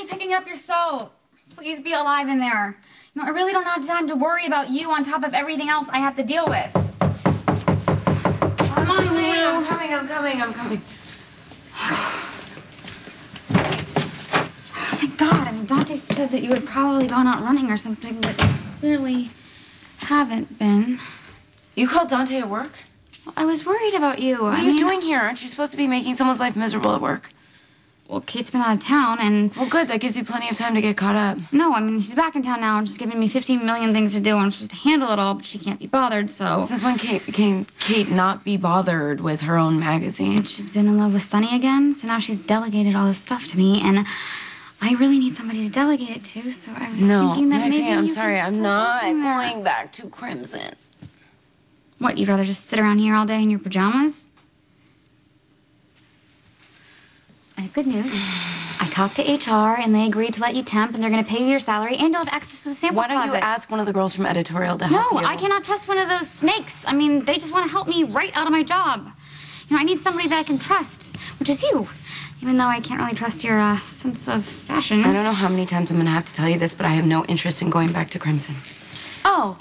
you picking up your sew? Please be alive in there. You know, I really don't have time to worry about you on top of everything else I have to deal with. Come on, Lulu. I'm coming. Thank God. I mean, Dante said that you had probably gone out running or something, but you clearly haven't been. You called Dante at work? Well, I was worried about you. What are you doing here? Aren't you supposed to be making someone's life miserable at work? Well, Kate's been out of town, and... Well, good. That gives you plenty of time to get caught up. No, I mean, she's back in town now, and she's giving me 15 million things to do, and I'm supposed to handle it all, but she can't be bothered, so... Since when can Kate not be bothered with her own magazine? Since she's been in love with Sonny again, so now she's delegated all this stuff to me, and I really need somebody to delegate it to, so I was thinking that Maxie, maybe I'm you sorry, could I'm start not working there. going back to Crimson. What, you'd rather just sit around here all day in your pajamas? I have good news. I talked to HR, and they agreed to let you temp, and they're going to pay you your salary, and you'll have access to the sample closet. Why don't you ask one of the girls from editorial to help you? No, I cannot trust one of those snakes. I mean, they just want to help me right out of my job. You know, I need somebody that I can trust, which is you. Even though I can't really trust your sense of fashion. I don't know how many times I'm going to have to tell you this, but I have no interest in going back to Crimson. Oh,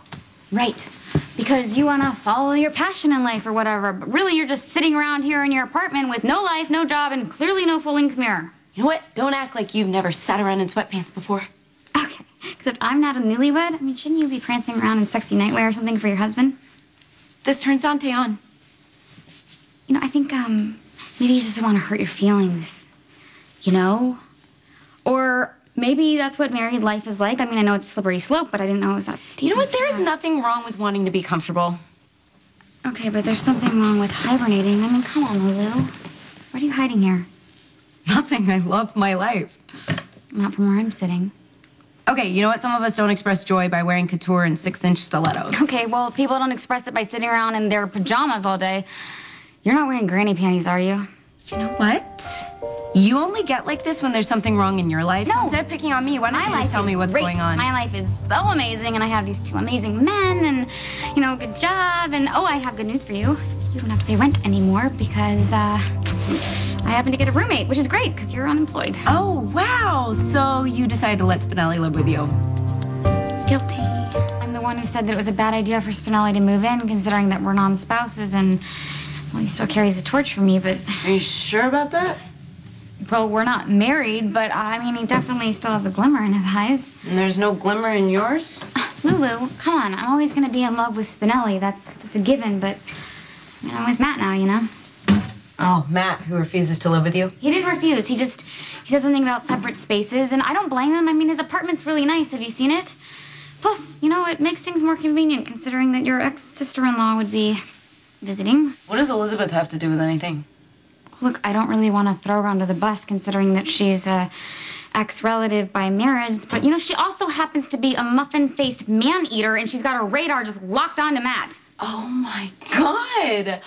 right. Because you want to follow your passion in life or whatever, but really you're just sitting around here in your apartment with no life, no job, and clearly no full-length mirror. You know what? Don't act like you've never sat around in sweatpants before. Okay, except I'm not a newlywed. I mean, shouldn't you be prancing around in sexy nightwear or something for your husband? This turns Dante on. You know, I think, maybe you just want to hurt your feelings, you know? Or maybe that's what married life is like. I mean, I know it's a slippery slope, but I didn't know it was that steep. You know what? There's nothing wrong with wanting to be comfortable. Okay, but there's something wrong with hibernating. I mean, come on, Lulu. What are you hiding here? Nothing. I love my life. Not from where I'm sitting. Okay, you know what? Some of us don't express joy by wearing couture and 6-inch stilettos. Okay, well, if people don't express it by sitting around in their pajamas all day, you're not wearing granny panties, are you? You know what? You only get like this when there's something wrong in your life. No. So instead of picking on me, why don't you just tell me what's going on? My life is so amazing, and I have these 2 amazing men, and, you know, good job. And, oh, I have good news for you. You don't have to pay rent anymore because, I happen to get a roommate, which is great because you're unemployed. Oh, wow. So you decided to let Spinelli live with you. Guilty. I'm the one who said that it was a bad idea for Spinelli to move in, considering that we're non-spouses, and, well, he still carries the torch for me, but... Are you sure about that? Well, we're not married, but, I mean, he definitely still has a glimmer in his eyes. And there's no glimmer in yours? Lulu, come on. I'm always going to be in love with Spinelli. That's a given, but, I mean, I'm with Matt now, you know? Oh, Matt, who refuses to live with you? He didn't refuse. He said something about separate spaces, and I don't blame him. I mean, his apartment's really nice. Have you seen it? Plus, you know, it makes things more convenient, considering that your ex-sister-in-law would be visiting. What does Elizabeth have to do with anything? Look, I don't really want to throw her under the bus, considering that she's a ex-relative by marriage, but, you know, she also happens to be a muffin-faced man-eater, and she's got her radar just locked onto Matt. Oh, my God.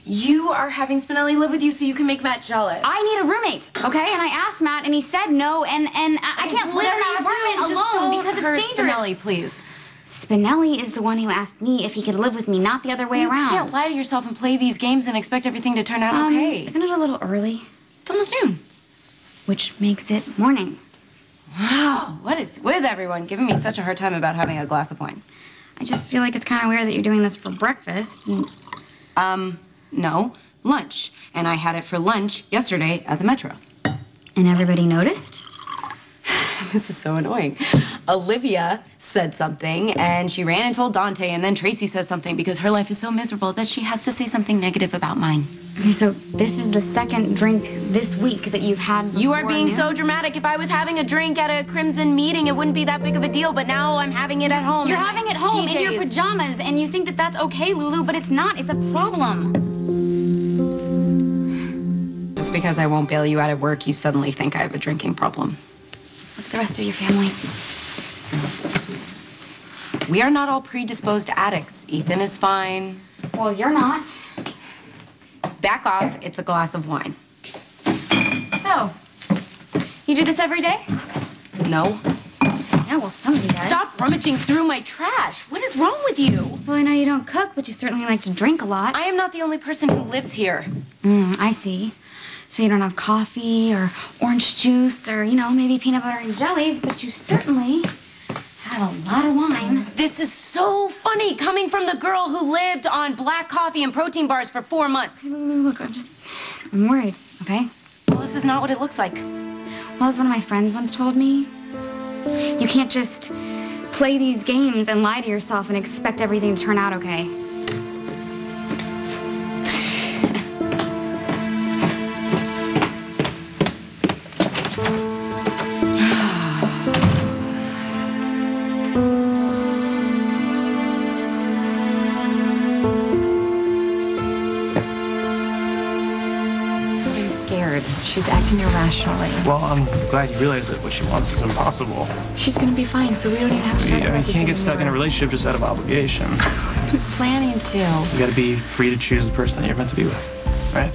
You are having Spinelli live with you so you can make Matt jealous. I need a roommate, okay? And I asked Matt, and he said no, and I can't live in that apartment alone because it's dangerous. Spinelli, please. Spinelli is the one who asked me if he could live with me, not the other way around. You can't lie to yourself and play these games and expect everything to turn out okay. Isn't it a little early? It's almost noon. Which makes it morning. Wow, what is with everyone giving me such a hard time about having a glass of wine? I just feel like it's kind of weird that you're doing this for breakfast. No, lunch. And I had it for lunch yesterday at the Metro. And everybody noticed? This is so annoying. Olivia said something, and she ran and told Dante, and then Tracy says something because her life is so miserable that she has to say something negative about mine. Okay, so this is the second drink this week that you've had before. You are being so dramatic. If I was having a drink at a Crimson meeting, it wouldn't be that big of a deal, but now I'm having it at home. You're having it home in your pajamas, and you think that that's okay, Lulu, but it's not. It's a problem. Just because I won't bail you out of work, you suddenly think I have a drinking problem. Look at the rest of your family. We are not all predisposed addicts. Ethan is fine. Well, you're not. Back off. It's a glass of wine. So, you do this every day? No. Yeah, well, somebody does. Stop rummaging through my trash. What is wrong with you? Well, I know you don't cook, but you certainly like to drink a lot. I am not the only person who lives here. I see. So you don't have coffee or orange juice or, you know, maybe peanut butter and jellies, but you certainly had a lot of wine. This is so funny coming from the girl who lived on black coffee and protein bars for 4 months. Look, I'm worried, okay? Well, this is not what it looks like. Well, as one of my friends once told me, you can't just play these games and lie to yourself and expect everything to turn out okay. She's acting irrationally. Well, I'm glad you realize that what she wants is impossible. She's gonna be fine, so we don't even have to talk about this You can't get stuck in a anymore. relationship just out of obligation. I wasn't planning to. You gotta be free to choose the person that you're meant to be with, right?